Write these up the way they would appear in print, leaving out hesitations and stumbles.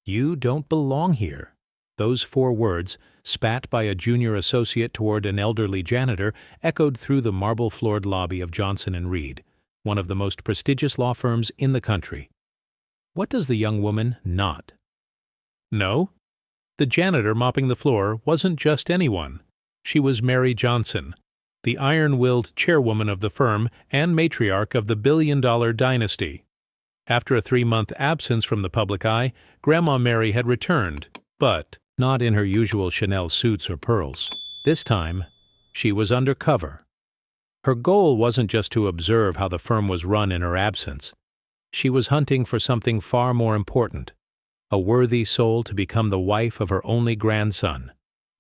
"You don't belong here." Those 4 words, spat by a junior associate toward an elderly janitor, echoed through the marble-floored lobby of Johnson & Reed, one of the most prestigious law firms in the country. What does the young woman not know? The janitor mopping the floor wasn't just anyone. She was Mary Johnson, the iron-willed chairwoman of the firm and matriarch of the billion-dollar dynasty. After a 3-month absence from the public eye, Grandma Mary had returned, but not in her usual Chanel suits or pearls. This time, she was undercover. Her goal wasn't just to observe how the firm was run in her absence. She was hunting for something far more important, a worthy soul to become the wife of her only grandson,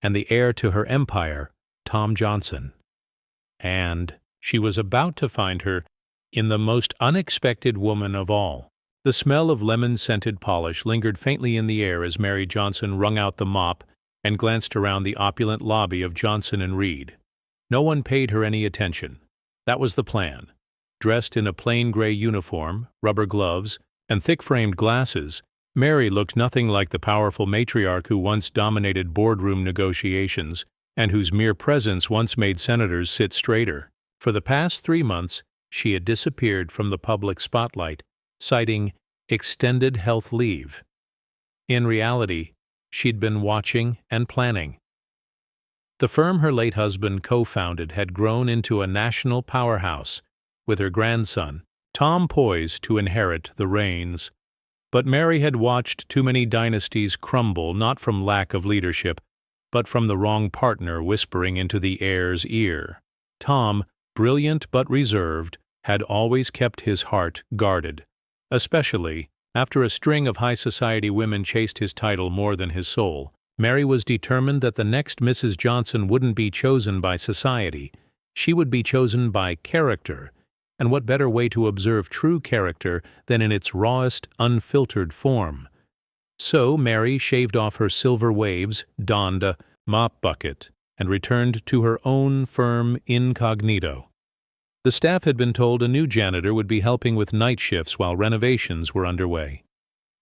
and the heir to her empire, Tom Johnson. And she was about to find her in the most unexpected woman of all. The smell of lemon-scented polish lingered faintly in the air as Mary Johnson wrung out the mop and glanced around the opulent lobby of Johnson & Reed. No one paid her any attention. That was the plan. Dressed in a plain gray uniform, rubber gloves, and thick-framed glasses, Mary looked nothing like the powerful matriarch who once dominated boardroom negotiations and whose mere presence once made senators sit straighter. For the past 3 months, she had disappeared from the public spotlight, citing extended health leave. In reality, she'd been watching and planning. The firm her late husband co-founded had grown into a national powerhouse, with her grandson, Tom, poised to inherit the reins. But Mary had watched too many dynasties crumble not from lack of leadership, but from the wrong partner whispering into the heir's ear. Tom, brilliant but reserved, had always kept his heart guarded, especially after a string of high society women chased his title more than his soul. Mary was determined that the next Mrs. Johnson wouldn't be chosen by society. She would be chosen by character, and what better way to observe true character than in its rawest, unfiltered form? So Mary shaved off her silver waves, donned a mop bucket, and returned to her own firm incognito. The staff had been told a new janitor would be helping with night shifts while renovations were underway.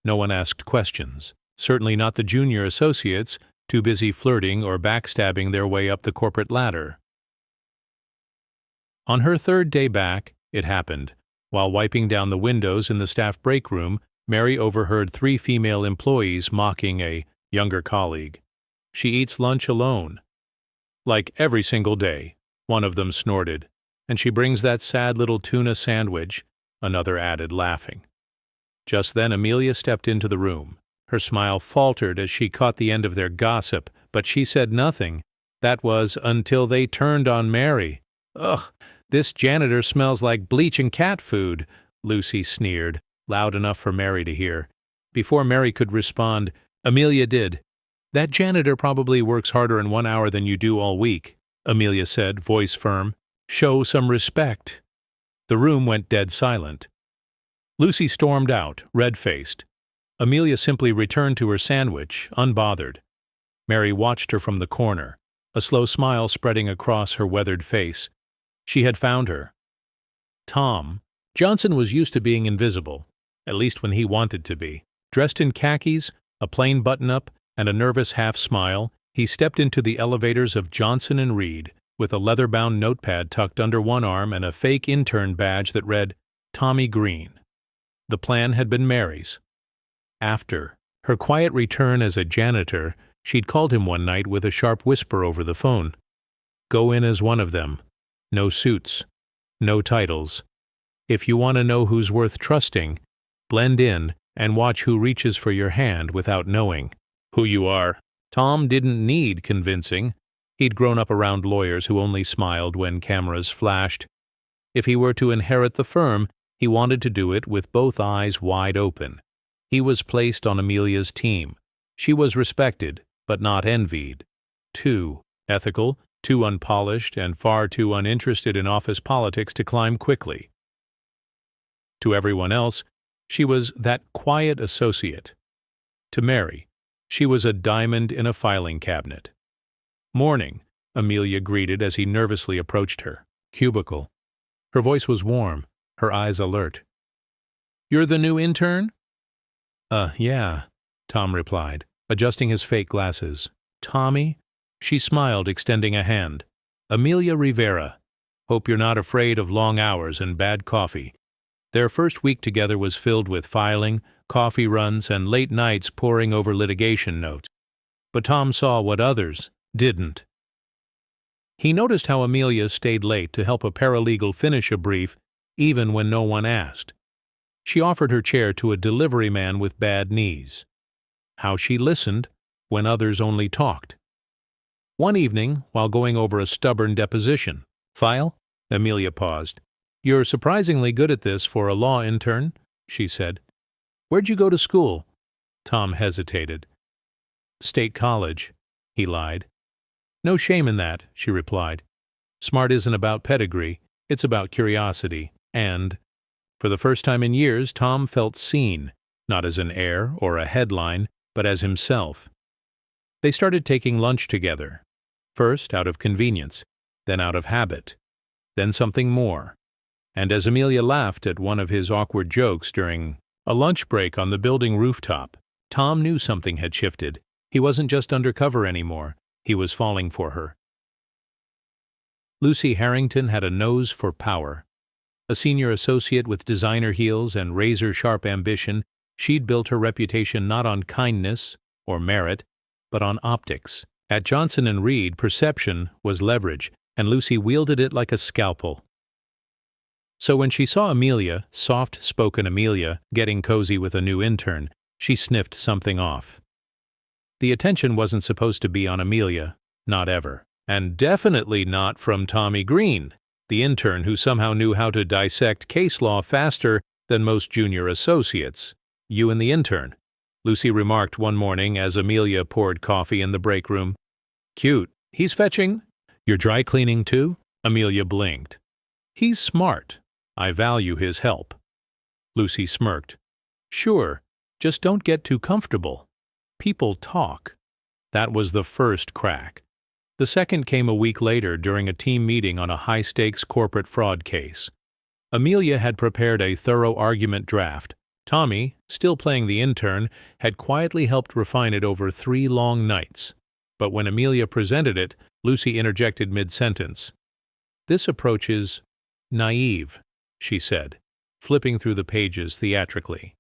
No one asked questions, certainly not the junior associates, too busy flirting or backstabbing their way up the corporate ladder. On her 3rd day back, it happened. While wiping down the windows in the staff break room, Mary overheard 3 female employees mocking a younger colleague. "She eats lunch alone." "Like every single day," one of them snorted. "And she brings that sad little tuna sandwich," another added, laughing. Just then Amelia stepped into the room. Her smile faltered as she caught the end of their gossip, but she said nothing. That was until they turned on Mary. "Ugh, this janitor smells like bleach and cat food," Lucy sneered, loud enough for Mary to hear. Before Mary could respond, Amelia did. "That janitor probably works harder in 1 hour than you do all week," Amelia said, voice firm. "Show some respect." The room went dead silent. Lucy stormed out, red-faced. Amelia simply returned to her sandwich, unbothered. Mary watched her from the corner, a slow smile spreading across her weathered face. She had found her. Tom Johnson was used to being invisible, at least when he wanted to be. Dressed in khakis, a plain button-up, and a nervous half-smile, he stepped into the elevators of Johnson & Reed, with a leather-bound notepad tucked under one arm and a fake intern badge that read, "Tommy Green." The plan had been Mary's. After her quiet return as a janitor, she'd called him one night with a sharp whisper over the phone. "Go in as one of them. No suits. No titles. If you want to know who's worth trusting, blend in and watch who reaches for your hand without knowing who you are." Tom didn't need convincing. He'd grown up around lawyers who only smiled when cameras flashed. If he were to inherit the firm, he wanted to do it with both eyes wide open. He was placed on Amelia's team. She was respected, but not envied. Too ethical, too unpolished, and far too uninterested in office politics to climb quickly. To everyone else, she was that quiet associate. To Mary, she was a diamond in a filing cabinet. "Morning," Amelia greeted as he nervously approached her cubicle. Her voice was warm, her eyes alert. "You're the new intern?" Yeah," Tom replied, adjusting his fake glasses. Tommy? She smiled, extending a hand. Amelia Rivera. Hope you're not afraid of long hours and bad coffee. Their first week together was filled with filing, coffee runs, and late nights poring over litigation notes. But Tom saw what others didn't. He noticed how Amelia stayed late to help a paralegal finish a brief, even when no one asked. She offered her chair to a delivery man with bad knees. How she listened when others only talked. One evening, while going over a stubborn deposition, "File?" Amelia paused. "You're surprisingly good at this for a law intern," she said. "Where'd you go to school?" Tom hesitated. "State College," he lied. "No shame in that," she replied. "Smart isn't about pedigree, it's about curiosity, and—" For the first time in years, Tom felt seen, not as an heir or a headline, but as himself. They started taking lunch together, first out of convenience, then out of habit, then something more. And as Amelia laughed at one of his awkward jokes during a lunch break on the building rooftop, Tom knew something had shifted. He wasn't just undercover anymore, he was falling for her. Lucy Harrington had a nose for power. A senior associate with designer heels and razor-sharp ambition, she'd built her reputation not on kindness or merit, but on optics. At Johnson & Reed, perception was leverage, and Lucy wielded it like a scalpel. So when she saw Amelia, soft-spoken Amelia, getting cozy with a new intern, she sniffed something off. The attention wasn't supposed to be on Amelia, not ever. And definitely not from Tommy Green, the intern who somehow knew how to dissect case law faster than most junior associates. "You and the intern," Lucy remarked one morning as Amelia poured coffee in the break room. "Cute. He's fetching." "You're dry cleaning too?" Amelia blinked. "He's smart. I value his help." Lucy smirked. "Sure, just don't get too comfortable. People talk." That was the first crack. The second came a week later during a team meeting on a high-stakes corporate fraud case. Amelia had prepared a thorough argument draft. Tommy, still playing the intern, had quietly helped refine it over 3 long nights. But when Amelia presented it, Lucy interjected mid-sentence. "This approach is naive," she said, flipping through the pages theatrically.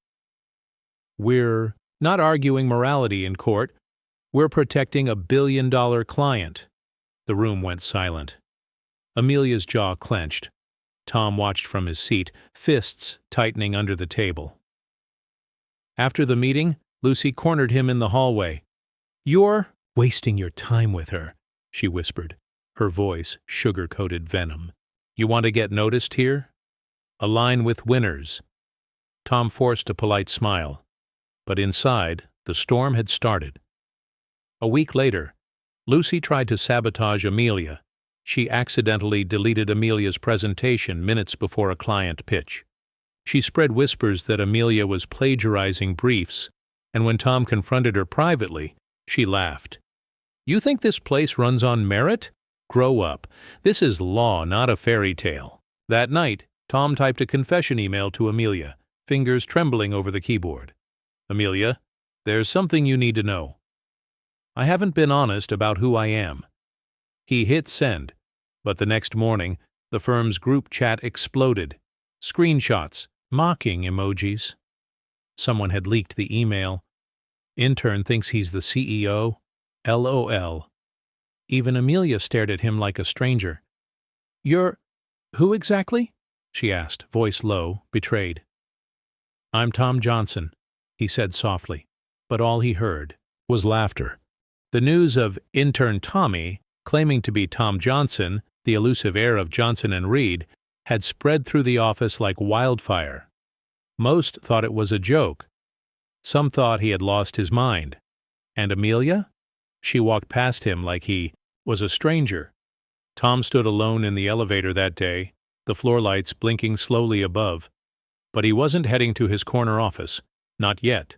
"We're not arguing morality in court. We're protecting a billion-dollar client." The room went silent. Amelia's jaw clenched. Tom watched from his seat, fists tightening under the table. After the meeting, Lucy cornered him in the hallway. "You're wasting your time with her," she whispered, her voice sugar-coated venom. "You want to get noticed here? Align with winners." Tom forced a polite smile. But inside, the storm had started. A week later, Lucy tried to sabotage Amelia. She accidentally deleted Amelia's presentation minutes before a client pitch. She spread whispers that Amelia was plagiarizing briefs, and when Tom confronted her privately, she laughed. "You think this place runs on merit? Grow up. This is law, not a fairy tale." That night, Tom typed a confession email to Amelia, fingers trembling over the keyboard. "Amelia, there's something you need to know. I haven't been honest about who I am." He hit send, but the next morning, the firm's group chat exploded. Screenshots, mocking emojis. Someone had leaked the email. "Intern thinks he's the CEO. LOL. Even Amelia stared at him like a stranger. "You're who exactly?" she asked, voice low, betrayed. "I'm Tom Johnson," he said softly, but all he heard was laughter. The news of intern Tommy, claiming to be Tom Johnson, the elusive heir of Johnson & Reed, had spread through the office like wildfire. Most thought it was a joke. Some thought he had lost his mind. And Amelia? She walked past him like he was a stranger. Tom stood alone in the elevator that day, the floor lights blinking slowly above. But he wasn't heading to his corner office. Not yet.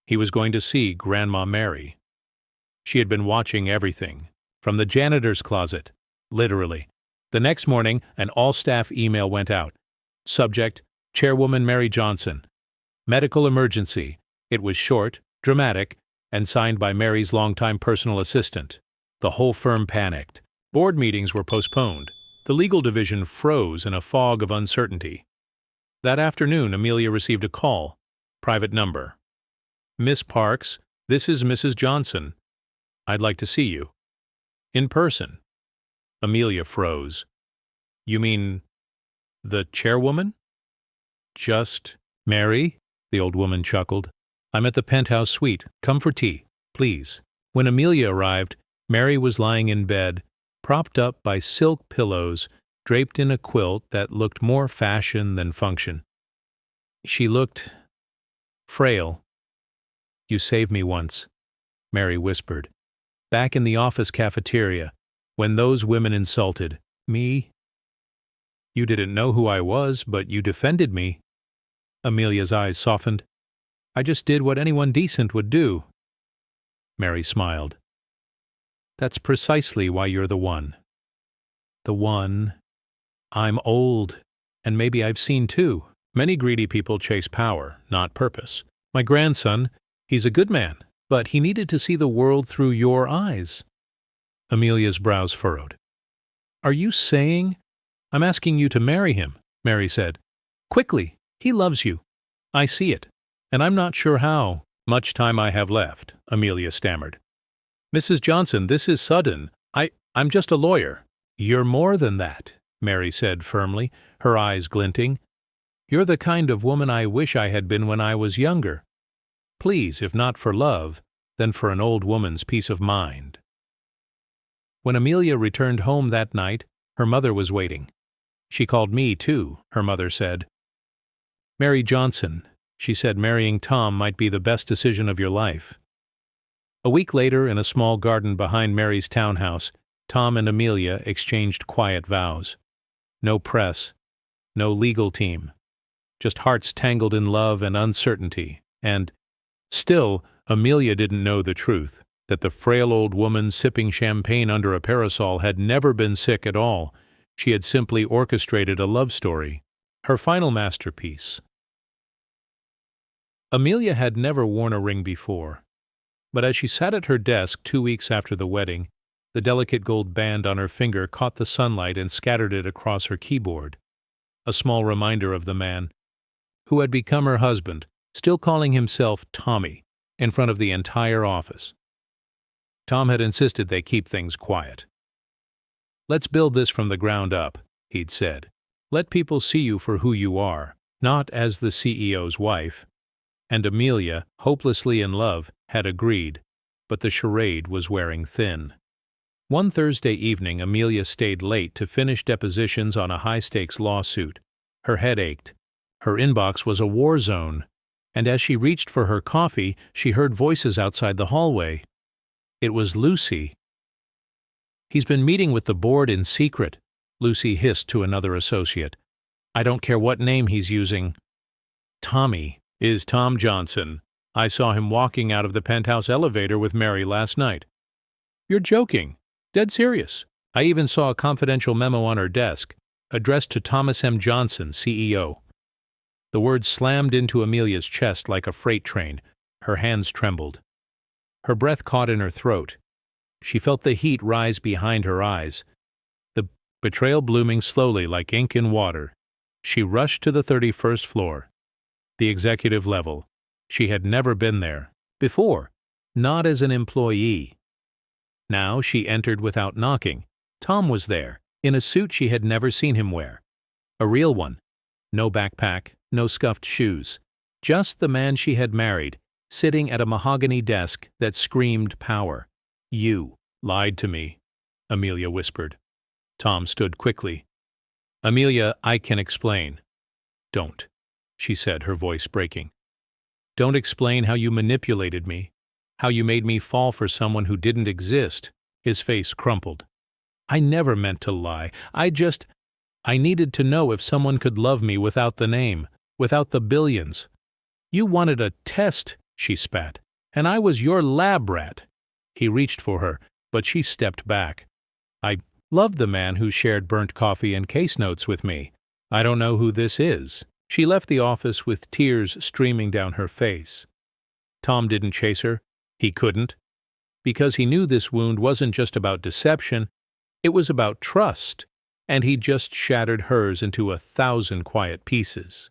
He was going to see Grandma Mary. She had been watching everything, from the janitor's closet, literally. The next morning, an all-staff email went out. Subject, Chairwoman Mary Johnson. Medical emergency. It was short, dramatic, and signed by Mary's longtime personal assistant. The whole firm panicked. Board meetings were postponed. The legal division froze in a fog of uncertainty. That afternoon, Amelia received a call. Private number. "Miss Parks, this is Mrs. Johnson. I'd like to see you. In person." Amelia froze. "You mean the chairwoman?" "Just Mary," the old woman chuckled. "I'm at the penthouse suite. Come for tea, please." When Amelia arrived, Mary was lying in bed, propped up by silk pillows, draped in a quilt that looked more fashion than function. She looked frail. "You saved me once," Mary whispered. "Back in the office cafeteria, when those women insulted me. You didn't know who I was, but you defended me." Amelia's eyes softened. "I just did what anyone decent would do." Mary smiled. "That's precisely why you're the one." "The one? I'm old, and maybe I've seen too. Many greedy people chase power, not purpose. My grandson, he's a good man, but he needed to see the world through your eyes." Amelia's brows furrowed. "Are you saying—" "I'm asking you to marry him," Mary said. "Quickly. He loves you. I see it. And I'm not sure how much time I have left," Amelia stammered. "Mrs. Johnson, this is sudden. I'm just a lawyer." "You're more than that," Mary said firmly, her eyes glinting. "You're the kind of woman I wish I had been when I was younger. Please, if not for love, then for an old woman's peace of mind." When Amelia returned home that night, her mother was waiting. "She called me, too," her mother said. "Mary Johnson," she said, "marrying Tom might be the best decision of your life." A week later, in a small garden behind Mary's townhouse, Tom and Amelia exchanged quiet vows. No press, no legal team, just hearts tangled in love and uncertainty, and still, Amelia didn't know the truth, that the frail old woman sipping champagne under a parasol had never been sick at all. She had simply orchestrated a love story, her final masterpiece. Amelia had never worn a ring before, but as she sat at her desk 2 weeks after the wedding, the delicate gold band on her finger caught the sunlight and scattered it across her keyboard, a small reminder of the man who had become her husband, still calling himself Tommy, in front of the entire office. Tom had insisted they keep things quiet. "Let's build this from the ground up," he'd said. "Let people see you for who you are, not as the CEO's wife." And Amelia, hopelessly in love, had agreed, but the charade was wearing thin. One Thursday evening, Amelia stayed late to finish depositions on a high-stakes lawsuit. Her head ached. Her inbox was a war zone, and as she reached for her coffee, she heard voices outside the hallway. It was Lucy. "He's been meeting with the board in secret," Lucy hissed to another associate. "I don't care what name he's using. Tommy is Tom Johnson. I saw him walking out of the penthouse elevator with Mary last night." "You're joking. Dead serious. I even saw a confidential memo on her desk, addressed to Thomas M. Johnson, CEO." The words slammed into Amelia's chest like a freight train. Her hands trembled. Her breath caught in her throat. She felt the heat rise behind her eyes, the betrayal blooming slowly like ink in water. She rushed to the 31st floor, the executive level. She had never been there before, not as an employee. Now she entered without knocking. Tom was there, in a suit she had never seen him wear. A real one. No backpack, no scuffed shoes. Just the man she had married, sitting at a mahogany desk that screamed power. "You lied to me," Amelia whispered. Tom stood quickly. "Amelia, I can explain." "Don't," she said, her voice breaking. "Don't explain how you manipulated me, how you made me fall for someone who didn't exist." His face crumpled. "I never meant to lie. I needed to know if someone could love me without the name, without the billions. You wanted a test," she spat, "and I was your lab rat." He reached for her, but she stepped back. "I loved the man who shared burnt coffee and case notes with me. I don't know who this is." She left the office with tears streaming down her face. Tom didn't chase her. He couldn't. Because he knew this wound wasn't just about deception, it was about trust, and he'd just shattered hers into 1,000 quiet pieces.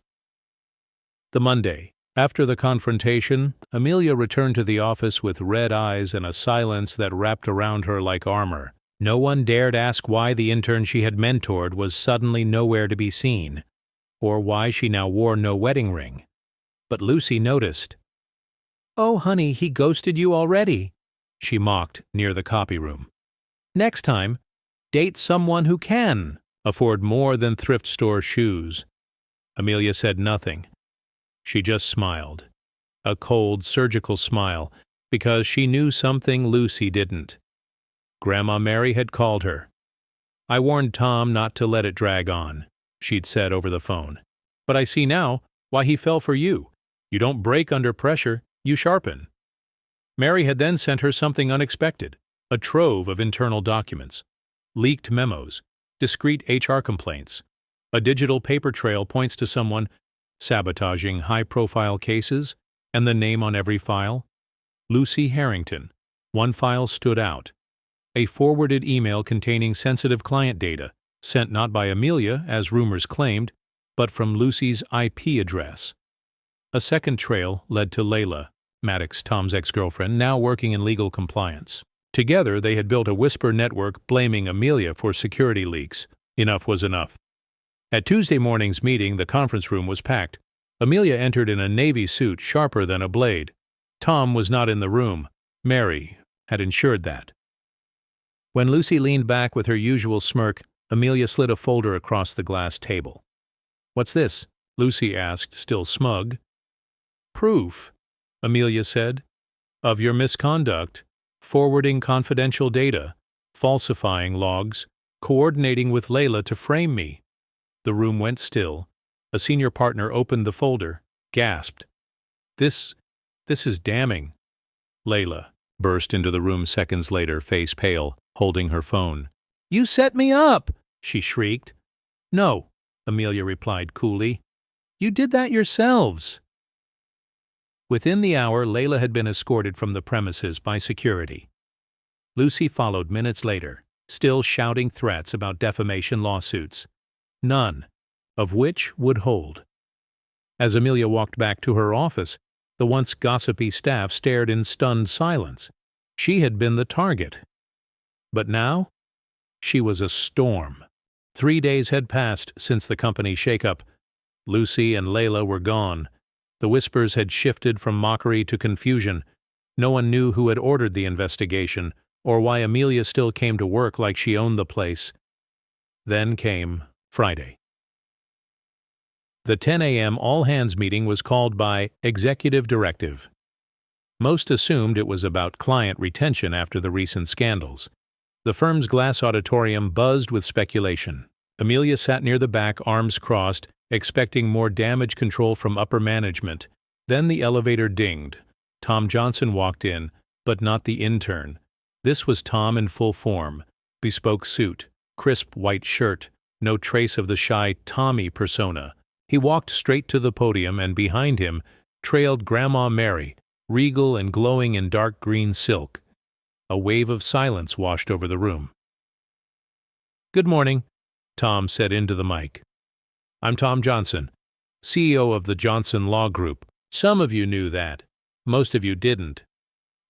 The Monday. After the confrontation, Amelia returned to the office with red eyes and a silence that wrapped around her like armor. No one dared ask why the intern she had mentored was suddenly nowhere to be seen, or why she now wore no wedding ring. But Lucy noticed. "Oh, honey, he ghosted you already," she mocked near the copy room. "Next time, date someone who can afford more than thrift store shoes." Amelia said nothing. She just smiled. A cold, surgical smile, because she knew something Lucy didn't. Grandma Mary had called her. "I warned Tom not to let it drag on," she'd said over the phone. "But I see now why he fell for you. You don't break under pressure, you sharpen." Mary had then sent her something unexpected, a trove of internal documents, leaked memos, discreet HR complaints. A digital paper trail points to someone sabotaging high-profile cases, and the name on every file? Lucy Harrington. One file stood out. A forwarded email containing sensitive client data, sent not by Amelia, as rumors claimed, but from Lucy's IP address. A second trail led to Layla, Maddox, Tom's ex-girlfriend, now working in legal compliance. Together, they had built a whisper network blaming Amelia for security leaks. Enough was enough. At Tuesday morning's meeting, the conference room was packed. Amelia entered in a navy suit sharper than a blade. Tom was not in the room. Mary had ensured that. When Lucy leaned back with her usual smirk, Amelia slid a folder across the glass table. "What's this?" Lucy asked, still smug. "Proof," Amelia said, "of your misconduct, forwarding confidential data, falsifying logs, coordinating with Layla to frame me." The room went still. A senior partner opened the folder, gasped. This is damning." Layla burst into the room seconds later, face pale, holding her phone. "You set me up!" she shrieked. "No," Amelia replied coolly. "You did that yourselves." Within the hour, Layla had been escorted from the premises by security. Lucy followed minutes later, still shouting threats about defamation lawsuits, none of which would hold. As Amelia walked back to her office, the once gossipy staff stared in stunned silence. She had been the target. But now, she was a storm. 3 days had passed since the company shakeup. Lucy and Layla were gone. The whispers had shifted from mockery to confusion. No one knew who had ordered the investigation, or why Amelia still came to work like she owned the place. Then came Friday. The 10 a.m. all-hands meeting was called by executive directive. Most assumed it was about client retention after the recent scandals. The firm's glass auditorium buzzed with speculation. Amelia sat near the back, arms crossed, expecting more damage control from upper management. Then the elevator dinged. Tom Johnson walked in, but not the intern. This was Tom in full form, bespoke suit, crisp white shirt, no trace of the shy Tommy persona. He walked straight to the podium, and behind him trailed Grandma Mary, regal and glowing in dark green silk. A wave of silence washed over the room. "Good morning," Tom said into the mic. "I'm Tom Johnson, CEO of the Johnson Law Group. Some of you knew that. Most of you didn't."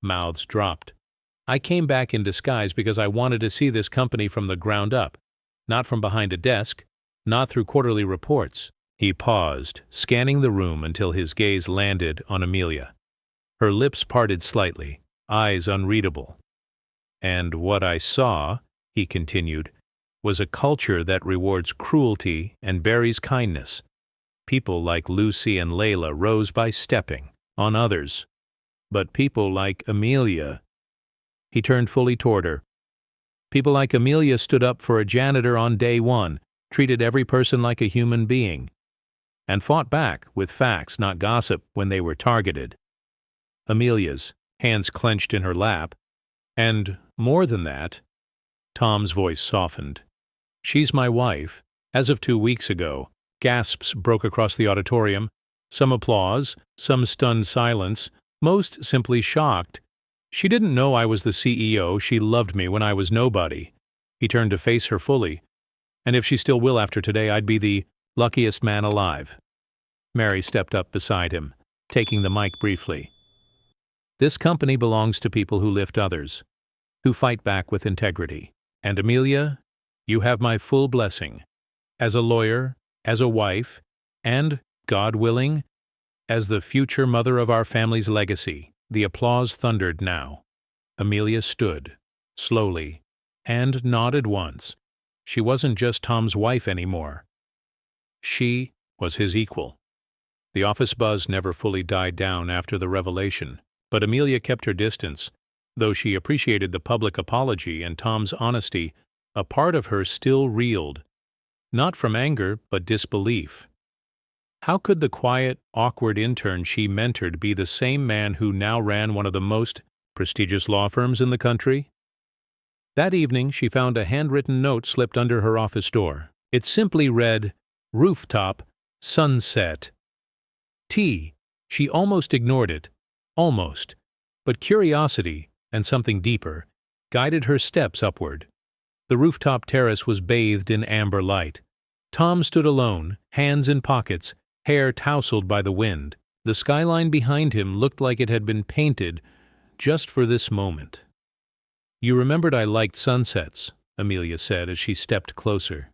Mouths dropped. "I came back in disguise because I wanted to see this company from the ground up, not from behind a desk, not through quarterly reports." He paused, scanning the room until his gaze landed on Amelia. Her lips parted slightly, eyes unreadable. "And what I saw," he continued, "was a culture that rewards cruelty and buries kindness. People like Lucy and Layla rose by stepping on others. But people like Amelia—" He turned fully toward her. "People like Amelia stood up for a janitor on day one, treated every person like a human being, and fought back with facts, not gossip, when they were targeted." Amelia's, hands clenched in her lap. "And more than that," Tom's voice softened. "She's my wife. As of 2 weeks ago." Gasps broke across the auditorium. Some applause, some stunned silence. Most simply shocked. She didn't know I was the CEO. She loved me when I was nobody. He turned to face her fully. And if she still will after today, I'd be the luckiest man alive. Mary stepped up beside him, taking the mic briefly. This company belongs to people who lift others, who fight back with integrity. And Amelia, you have my full blessing. As a lawyer, as a wife, and, God willing, as the future mother of our family's legacy. The applause thundered now. Amelia stood, slowly, and nodded once. She wasn't just Tom's wife anymore. She was his equal. The office buzz never fully died down after the revelation, but Amelia kept her distance. Though she appreciated the public apology and Tom's honesty, a part of her still reeled, not from anger but disbelief. How could the quiet, awkward intern she mentored be the same man who now ran one of the most prestigious law firms in the country? That evening, she found a handwritten note slipped under her office door. It simply read, "Rooftop, sunset." T. She almost ignored it. Almost. But curiosity, and something deeper, guided her steps upward. The rooftop terrace was bathed in amber light. Tom stood alone, hands in pockets, hair tousled by the wind. The skyline behind him looked like it had been painted just for this moment. "You remembered I liked sunsets," Amelia said as she stepped closer.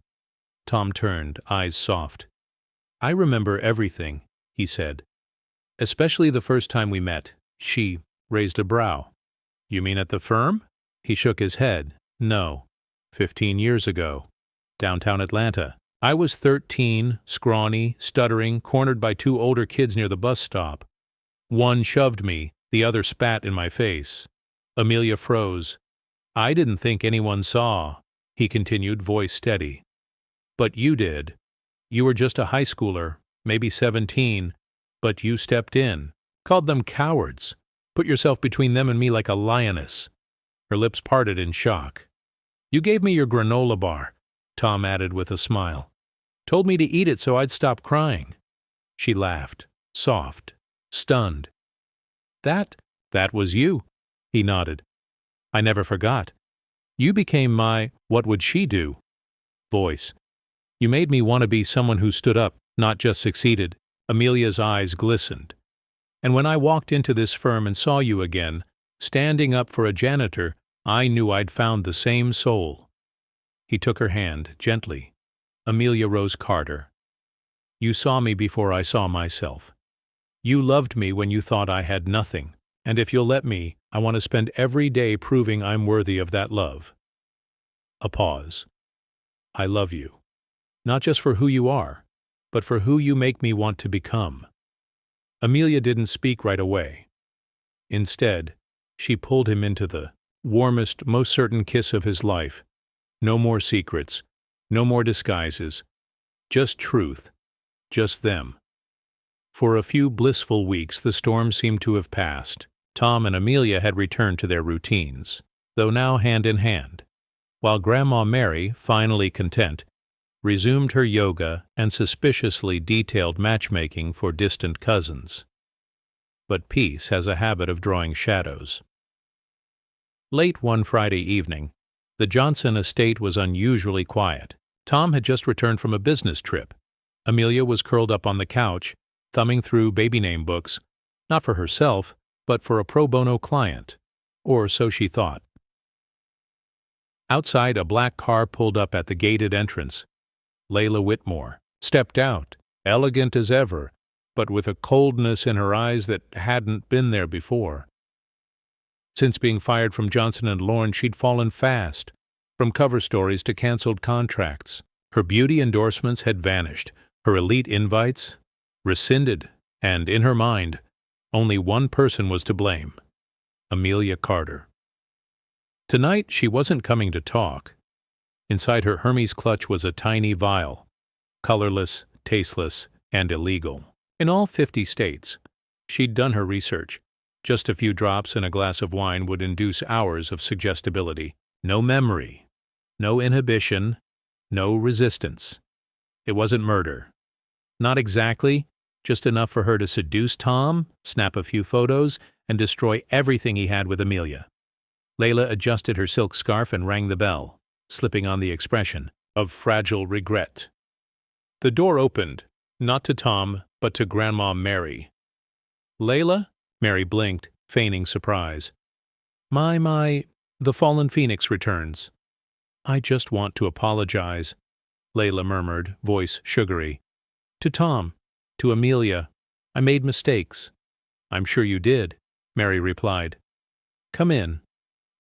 Tom turned, eyes soft. "I remember everything," he said. "Especially the first time we met." She raised a brow. "You mean at the firm?" He shook his head. "No. 15 years ago. Downtown Atlanta. I was 13, scrawny, stuttering, cornered by 2 older kids near the bus stop. One shoved me, the other spat in my face." Amelia froze. "I didn't think anyone saw," he continued, voice steady. "But you did. You were just a high schooler, maybe 17, but you stepped in, called them cowards, put yourself between them and me like a lioness." Her lips parted in shock. "You gave me your granola bar," Tom added with a smile. "Told me to eat it so I'd stop crying." She laughed, soft, stunned. That was you," he nodded. "I never forgot. You became my what would she do voice. You made me want to be someone who stood up, not just succeeded." Amelia's eyes glistened. "And when I walked into this firm and saw you again, standing up for a janitor, I knew I'd found the same soul." He took her hand, gently. Amelia Rose Carter. "You saw me before I saw myself. You loved me when you thought I had nothing, and if you'll let me, I want to spend every day proving I'm worthy of that love." A pause. "I love you. Not just for who you are, but for who you make me want to become." Amelia didn't speak right away. Instead, she pulled him into the warmest, most certain kiss of his life. No more secrets, no more disguises, just truth, just them. For a few blissful weeks the storm seemed to have passed. Tom and Amelia had returned to their routines, though now hand in hand, while Grandma Mary, finally content, resumed her yoga and suspiciously detailed matchmaking for distant cousins. But peace has a habit of drawing shadows. Late one Friday evening, the Johnson estate was unusually quiet. Tom had just returned from a business trip. Amelia was curled up on the couch, thumbing through baby name books, not for herself, but for a pro bono client, or so she thought. Outside, a black car pulled up at the gated entrance. Layla Whitmore stepped out, elegant as ever, but with a coldness in her eyes that hadn't been there before. Since being fired from Johnson & Lorne, she'd fallen fast, from cover stories to canceled contracts. Her beauty endorsements had vanished, her elite invites rescinded, and in her mind, only one person was to blame: Amelia Carter. Tonight she wasn't coming to talk. Inside her Hermes clutch was a tiny vial, colorless, tasteless, and illegal. In all 50 states, she'd done her research. Just a few drops in a glass of wine would induce hours of suggestibility. No memory, no inhibition, no resistance. It wasn't murder. Not exactly, just enough for her to seduce Tom, snap a few photos, and destroy everything he had with Amelia. Layla adjusted her silk scarf and rang the bell, slipping on the expression of fragile regret. The door opened, not to Tom, but to Grandma Mary. "Layla?" Mary blinked, feigning surprise. The fallen phoenix returns." "I just want to apologize," Layla murmured, voice sugary. "To Tom, to Amelia. I made mistakes." "I'm sure you did," Mary replied. "Come in."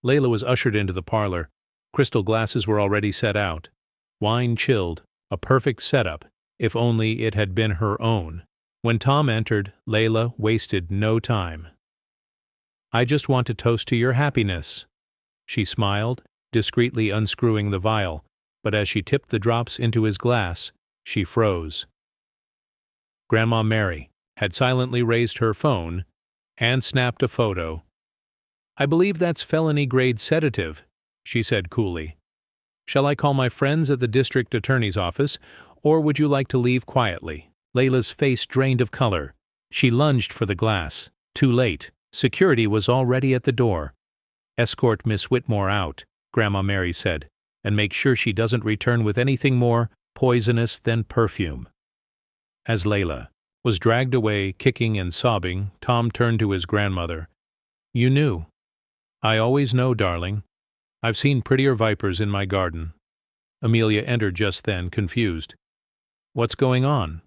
Layla was ushered into the parlor. Crystal glasses were already set out. Wine chilled, a perfect setup, if only it had been her own. When Tom entered, Layla wasted no time. "I just want to toast to your happiness." She smiled, discreetly unscrewing the vial, but as she tipped the drops into his glass, she froze. Grandma Mary had silently raised her phone and snapped a photo. "I believe that's felony-grade sedative," she said coolly. "Shall I call my friends at the district attorney's office, or would you like to leave quietly?" Layla's face drained of color. She lunged for the glass. Too late. Security was already at the door. "Escort Miss Whitmore out," Grandma Mary said, "and make sure she doesn't return with anything more poisonous than perfume." As Layla was dragged away, kicking and sobbing, Tom turned to his grandmother. "You knew." "I always know, darling. I've seen prettier vipers in my garden." Amelia entered just then, confused. "What's going on?"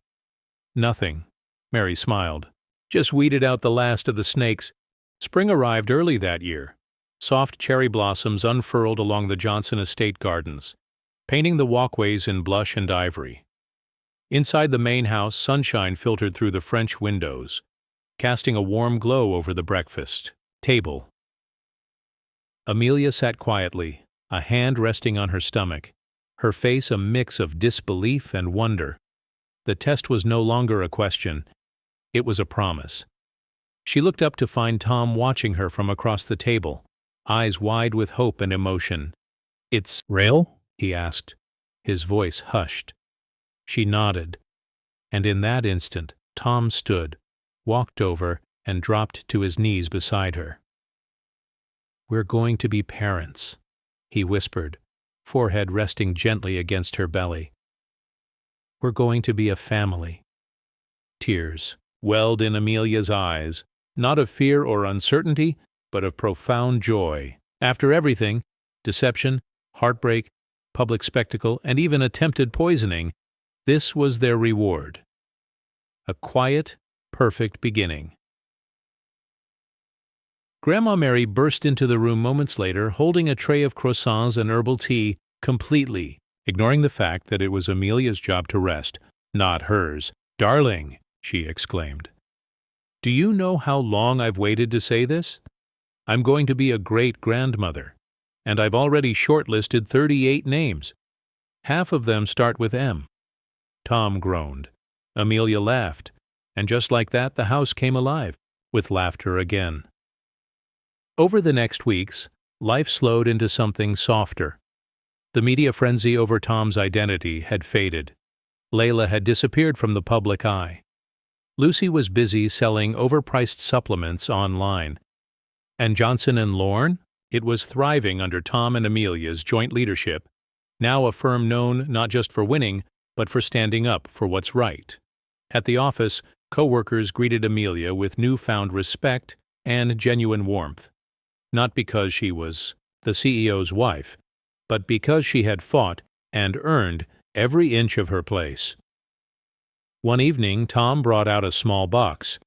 "Nothing." Mary smiled. "Just weeded out the last of the snakes. Spring arrived early that year. Soft cherry blossoms unfurled along the Johnson estate gardens, painting the walkways in blush and ivory. Inside the main house, sunshine filtered through the French windows, casting a warm glow over the breakfast table. Amelia sat quietly, a hand resting on her stomach, her face a mix of disbelief and wonder. The test was no longer a question. It was a promise. She looked up to find Tom watching her from across the table, eyes wide with hope and emotion. "It's real?" he asked, his voice hushed. She nodded, and in that instant Tom stood, walked over, and dropped to his knees beside her. "We're going to be parents," he whispered, forehead resting gently against her belly. "We're going to be a family." Tears welled in Amelia's eyes, not of fear or uncertainty, but of profound joy. After everything, deception, heartbreak, public spectacle, and even attempted poisoning, this was their reward. A quiet, perfect beginning. Grandma Mary burst into the room moments later, holding a tray of croissants and herbal tea, completely ignoring the fact that it was Amelia's job to rest, not hers. "Darling," she exclaimed, "do you know how long I've waited to say this? I'm going to be a great-grandmother, and I've already shortlisted 38 names. Half of them start with M." Tom groaned. Amelia laughed, and just like that the house came alive, with laughter again. Over the next weeks, life slowed into something softer. The media frenzy over Tom's identity had faded. Layla had disappeared from the public eye. Lucy was busy selling overpriced supplements online. And Johnson & Lorne? It was thriving under Tom and Amelia's joint leadership, now a firm known not just for winning, but for standing up for what's right. At the office, co-workers greeted Amelia with newfound respect and genuine warmth. Not because she was the CEO's wife, but because she had fought and earned every inch of her place. One evening, Tom brought out a small box.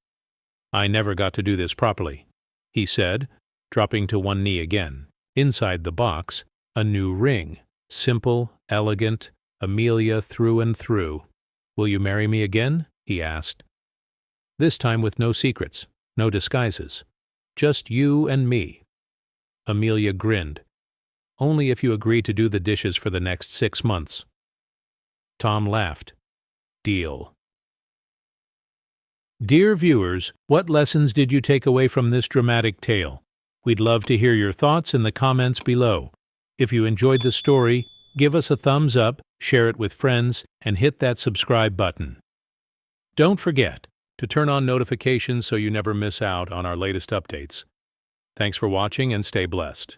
"I never got to do this properly," he said, dropping to one knee again. Inside the box, a new ring. Simple, elegant, Amelia through and through. "Will you marry me again?" he asked. This time with no secrets, no disguises. Just you and me. Amelia grinned. "Only if you agree to do the dishes for the next 6 months." Tom laughed. "Deal." Dear viewers, what lessons did you take away from this dramatic tale? We'd love to hear your thoughts in the comments below. If you enjoyed the story, give us a thumbs up, share it with friends, and hit that subscribe button. Don't forget, to turn on notifications so you never miss out on our latest updates. Thanks for watching and stay blessed.